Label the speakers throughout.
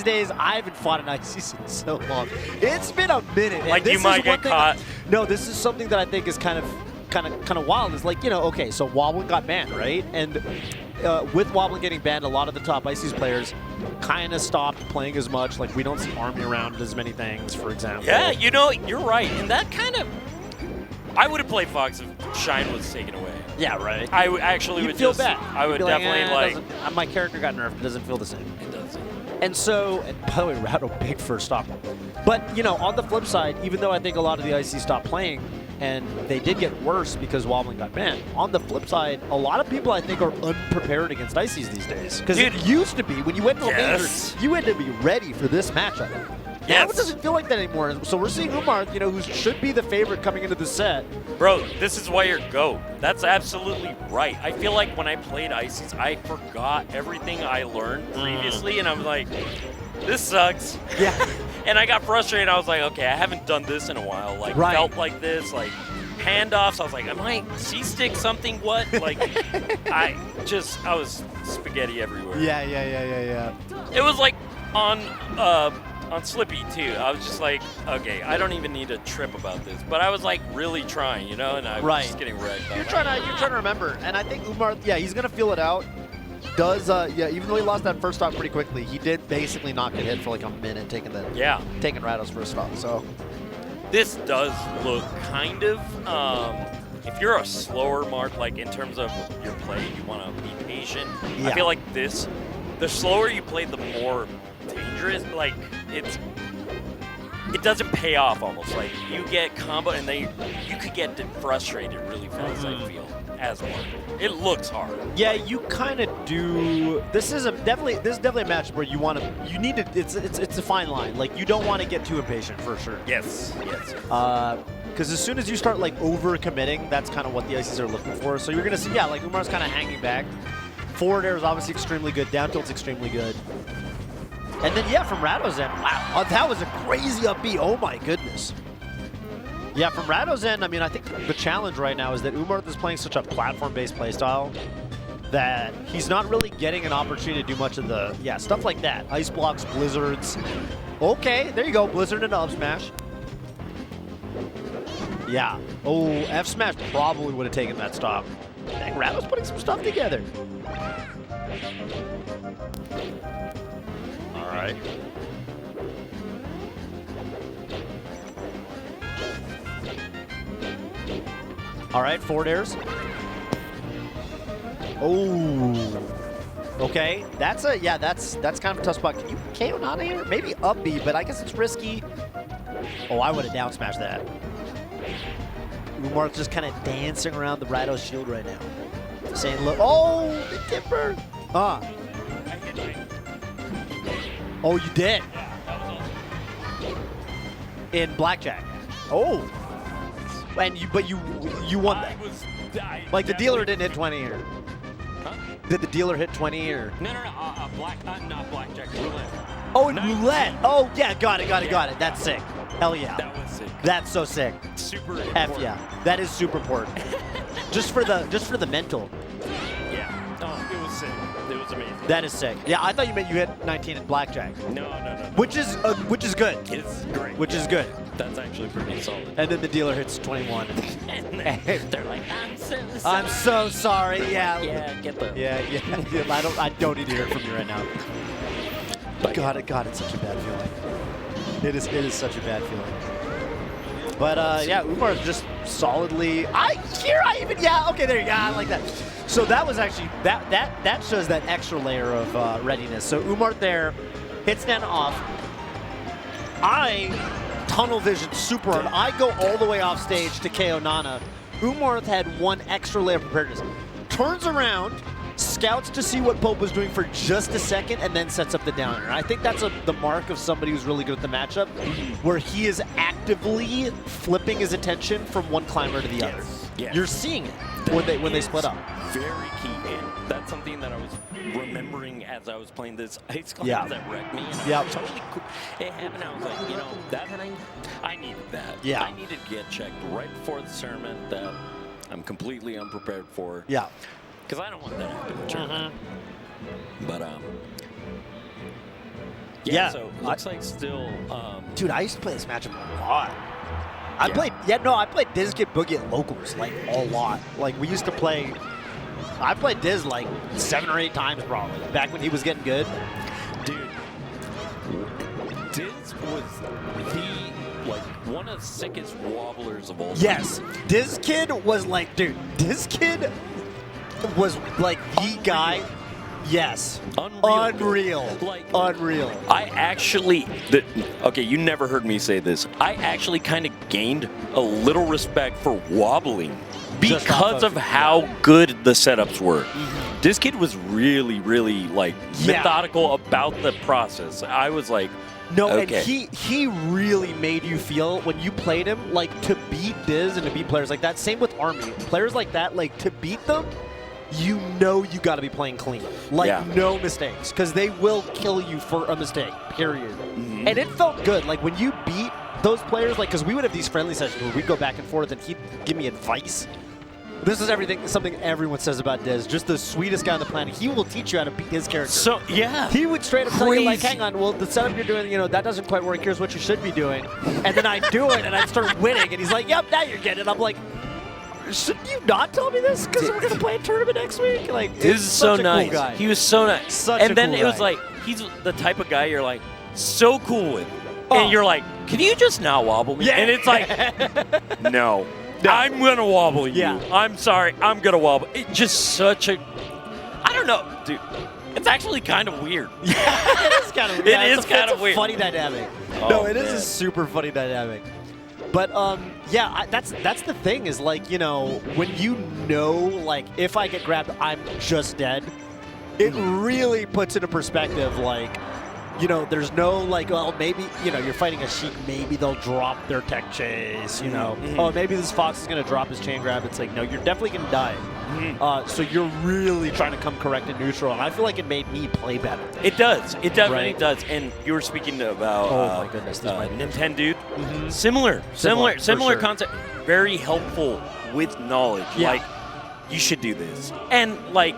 Speaker 1: days, I haven't fought an ICs in so long. It's been a minute.
Speaker 2: Like you might get caught.
Speaker 1: No, this is something that I think is kind of wild. Is like, you know, okay, so Wobbling got banned, right? And with Wobbling getting banned, a lot of the top ICs players kind of stopped playing as much. Like, we don't see Army around as many things, for example.
Speaker 2: Yeah, you know, you're right. And that kind of... I would have played Fox if Shine was taken away.
Speaker 1: Yeah, right.
Speaker 2: I actually would
Speaker 1: feel
Speaker 2: just...
Speaker 1: bad.
Speaker 2: I would definitely like...
Speaker 1: My character got nerfed. It doesn't feel the same.
Speaker 2: It doesn't.
Speaker 1: And so, and by the way, Rato, big first stop. But, you know, on the flip side, even though I think a lot of the ICs stopped playing, and they did get worse because Wobbling got banned, on the flip side, a lot of people, I think, are unprepared against ICs these days. Because it used to be, when you went to a major, you had to be ready for this matchup. Now it doesn't feel like that anymore. So we're seeing Umarth, you know, who should be the favorite coming into the set.
Speaker 2: Bro, this is why you're GOAT. That's absolutely right. I feel like when I played ICs, I forgot everything I learned previously, and I'm like, this sucks.
Speaker 1: Yeah.
Speaker 2: And I got frustrated. I was like, okay, I haven't done this in a while. Like, felt like this, like, handoffs. I was like, am I C-stick something? What? Like, I was spaghetti everywhere.
Speaker 1: Yeah.
Speaker 2: It was like on Slippy too. I was just like, okay, I don't even need to trip about this. But I was like really trying, you know, and I was just getting wrecked.
Speaker 1: You're trying to remember, and I think Umarth, yeah, he's gonna feel it out. Does even though he lost that first stock pretty quickly, he did basically not get hit for like a minute taking Rato's first stock. So
Speaker 2: this does look kind of if you're a slower Marth, like in terms of your play, you want to be patient. I feel like the slower you play, the more dangerous. Like it doesn't pay off almost. Like you get combo and you could get frustrated really fast. I feel as one. It looks hard.
Speaker 1: Yeah, you kind of do. This is definitely a matchup where you need to. It's a fine line. Like you don't want to get too impatient for sure.
Speaker 2: Yes.
Speaker 1: Because as soon as you start like over committing, that's kind of what the ICs are looking for. So you're gonna see, like Umar's kind of hanging back. Forward air is obviously extremely good. Down tilt's extremely good. And then, from Rato's end, wow, that was a crazy up B. Oh, my goodness. Yeah, from Rato's end, I mean, I think the challenge right now is that Umarth is playing such a platform-based playstyle that he's not really getting an opportunity to do much of the, stuff like that. Ice blocks, blizzards. Okay, there you go, blizzard and up smash. Yeah. Oh, F smash probably would have taken that stock. Dang, Rato's putting some stuff together. All right. All right, forward airs. Oh. Okay, that's kind of a tough spot. Can you KO Nana here? Maybe up B, but I guess it's risky. Oh, I would have down smashed that. Umarth's just kind of dancing around the Rato shield right now. Saying, look, oh, the tipper. Oh, you did?
Speaker 2: Yeah, that was awesome.
Speaker 1: In blackjack. Oh. And you won that. Like the dealer didn't hit 20 here.
Speaker 2: Huh?
Speaker 1: Did the dealer hit 20 here?
Speaker 2: No, not blackjack, roulette.
Speaker 1: Oh, and roulette. Oh, yeah, got it. That's sick. Hell yeah.
Speaker 2: That was sick.
Speaker 1: That's so sick.
Speaker 2: Super important.
Speaker 1: F yeah. That is super important. just for the mental.
Speaker 2: Yeah. Oh, it was sick. It was amazing.
Speaker 1: That is sick. Yeah, I thought you meant you hit 19 in blackjack.
Speaker 2: No.
Speaker 1: Which is good.
Speaker 2: It's great.
Speaker 1: Which is good.
Speaker 2: That's actually pretty solid.
Speaker 1: And then the dealer hits 21.
Speaker 2: and they're like, I'm so sorry.
Speaker 1: I'm so sorry. Yeah.
Speaker 2: Yeah, get the.
Speaker 1: Yeah. I don't need to hear it from you right now. But God, it's such a bad feeling. It is such a bad feeling. But Umarth just solidly. Okay, there you go. I like that. So that was actually that shows that extra layer of readiness. So Umarth there hits Nana off. I tunnel vision super hard. I go all the way off stage to KO Nana. Umarth had one extra layer of preparedness. Turns around, scouts to see what Pope was doing for just a second, and then sets up the downer. I think that's the mark of somebody who's really good at the matchup, where he is actively flipping his attention from one climber to the other.
Speaker 2: Yes.
Speaker 1: You're seeing it when they split up.
Speaker 2: Very key, and that's something that I was remembering as I was playing this ice climb that wrecked me. And I was totally cool. It happened. I was like, that I needed that. Yeah. I needed to get checked right before the tournament that I'm completely unprepared for.
Speaker 1: Yeah.
Speaker 2: Because I don't want that to happen in the tournament. But
Speaker 1: Yeah.
Speaker 2: So it looks like still.
Speaker 1: Dude, I used to play this matchup a lot. I played Diz Kid Boogie at locals like a lot. Like we used to play. I played Diz like 7 or 8 times probably back when he was getting good.
Speaker 2: Dude, Diz was one of the sickest wobblers of all time.
Speaker 1: Yes, Diz Kid was like, dude, Diz Kid was like the guy. Yes. Unreal.
Speaker 2: Like,
Speaker 1: unreal.
Speaker 2: I actually, okay, you never heard me say this. I actually kind of gained a little respect for wobbling because of how good the setups were. Mm-hmm. This kid was really, really like methodical about the process. I was like,
Speaker 1: no,
Speaker 2: okay.
Speaker 1: And he really made you feel when you played him like to beat Diz and to beat players like that. Same with Army. Players like that, like to beat them, you know you got to be playing clean. Like no mistakes, because they will kill you for a mistake, period. Mm-hmm. And it felt good. Like when you beat those players, like because we would have these friendly sessions where we'd go back and forth and he'd give me advice. This is something everyone says about Diz. Just the sweetest guy on the planet. He will teach you how to beat his character.
Speaker 2: So, yeah.
Speaker 1: He would straight up tell you, like, hang on, well, the setup you're doing, you know, that doesn't quite work. Here's what you should be doing. And then I'd do it, and I'd start winning. And he's like, yep, now you're getting it. I'm like, shouldn't you not tell me this? Because we're going to play a tournament next week? Like,
Speaker 2: Diz is so nice.
Speaker 1: Cool guy.
Speaker 2: He was so nice.
Speaker 1: Such
Speaker 2: and
Speaker 1: a
Speaker 2: then
Speaker 1: cool
Speaker 2: it was
Speaker 1: guy.
Speaker 2: like, he's the type of guy you're like, so cool with. And you're like, can you just not wobble me?
Speaker 1: Yeah.
Speaker 2: And it's like, no. I'm going to wobble you.
Speaker 1: Yeah.
Speaker 2: I'm sorry. I'm going to wobble. It's just such a, I don't know, dude. It's actually kind of weird.
Speaker 1: Yeah, it is kind of weird.
Speaker 2: It is kind of weird.
Speaker 1: It's a funny dynamic.
Speaker 2: Oh,
Speaker 1: no, it is
Speaker 2: man.
Speaker 1: a super funny dynamic. But, yeah, that's the thing is, like, you know, when you know, like, if I get grabbed, I'm just dead, it really puts into perspective, like, you know, there's no, like, well, maybe, you know, you're fighting a Sheik, maybe they'll drop their tech chase, you know.
Speaker 2: Mm-hmm.
Speaker 1: Oh, maybe this Fox is going to drop his chain grab. It's like, no, you're definitely going to die. Mm-hmm. So you're really trying to come correct and neutral, and I feel like it made me play better.
Speaker 2: It does. It definitely does. And you were speaking about
Speaker 1: oh my goodness,
Speaker 2: Nintendo dude.
Speaker 1: Mm-hmm.
Speaker 2: Similar
Speaker 1: sure.
Speaker 2: concept. Very helpful with knowledge.
Speaker 1: Yeah.
Speaker 2: Like, you should do this. And, like,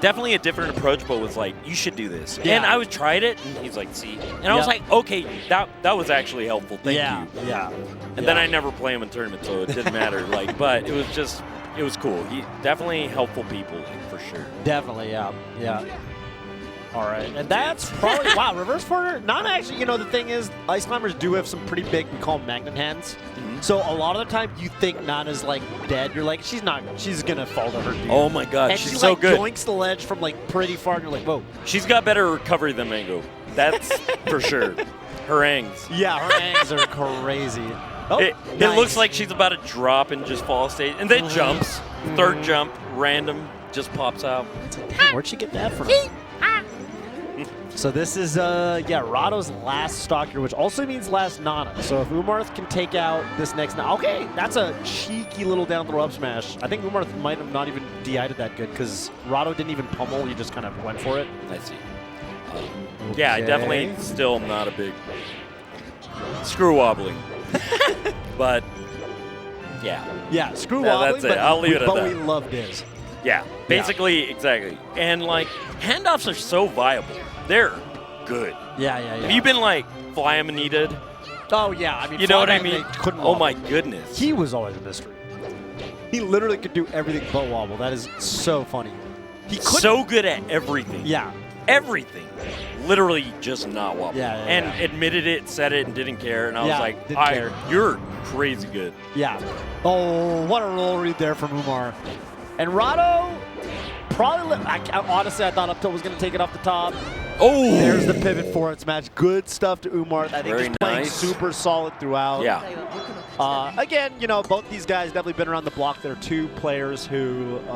Speaker 2: definitely a different approach, but was like, you should do this.
Speaker 1: Yeah.
Speaker 2: And I would tried it, and he's like, see. And I was like, okay, that was actually helpful. Thank you.
Speaker 1: Yeah.
Speaker 2: And then I never play him in tournament, so it didn't matter. Like, but it was just, it was cool. He definitely helpful people, like, for sure.
Speaker 1: Definitely, yeah. All right, and that's probably, wow, reverse corner, not actually, you know, the thing is, Ice Climbers do have some pretty big, we call them magnet hands. Mm-hmm. So a lot of the time, you think Nana's, like, dead. You're like, she's going to fall to her dude.
Speaker 2: Oh, my God,
Speaker 1: and
Speaker 2: she's
Speaker 1: she,
Speaker 2: so
Speaker 1: like,
Speaker 2: good.
Speaker 1: joinks the ledge from, like, pretty far, and you're like, whoa.
Speaker 2: She's got better recovery than Mango. That's for sure. Her angs.
Speaker 1: Yeah, her angs are crazy. Oh,
Speaker 2: it looks like she's about to drop and just fall stage. And then jumps. Third jump, random, just pops out.
Speaker 1: Where'd she get that from? So this is, Rato's last Stalker, which also means last Nana. So if Umarth can take out this next Nana, okay, that's a cheeky little down throw up smash. I think Umarth might have not even DI'd it that good because Rato didn't even pummel, he just kind of went for it.
Speaker 2: I see. Yeah, I definitely still am not a big screw wobbling. But, yeah.
Speaker 1: Yeah, screw wobbling,
Speaker 2: that's it. I'll leave it at that.
Speaker 1: But we love Diz.
Speaker 2: Yeah, basically, exactly. And, like, handoffs are so viable. They're good.
Speaker 1: Yeah.
Speaker 2: Have you been, like, fly-amanited?
Speaker 1: Oh, yeah. I mean,
Speaker 2: you know what I mean?
Speaker 1: Oh,
Speaker 2: my goodness.
Speaker 1: He was always a mystery. He literally could do everything but wobble. That is so funny. He could
Speaker 2: so good at everything.
Speaker 1: Yeah.
Speaker 2: Everything. Literally just not wobble.
Speaker 1: Yeah.
Speaker 2: Admitted it, said it, and didn't care. And I was like,
Speaker 1: didn't care.
Speaker 2: You're crazy good.
Speaker 1: Yeah. Oh, what a roll read there from Umar. And Rato, probably, honestly, I thought up tilt was going to take it off the top.
Speaker 2: Oh!
Speaker 1: There's the pivot for its match. Good stuff to Umarth. I think
Speaker 2: Very
Speaker 1: he's playing
Speaker 2: nice.
Speaker 1: super solid throughout.
Speaker 2: Yeah.
Speaker 1: Again, you know, both these guys definitely been around the block. They're two players who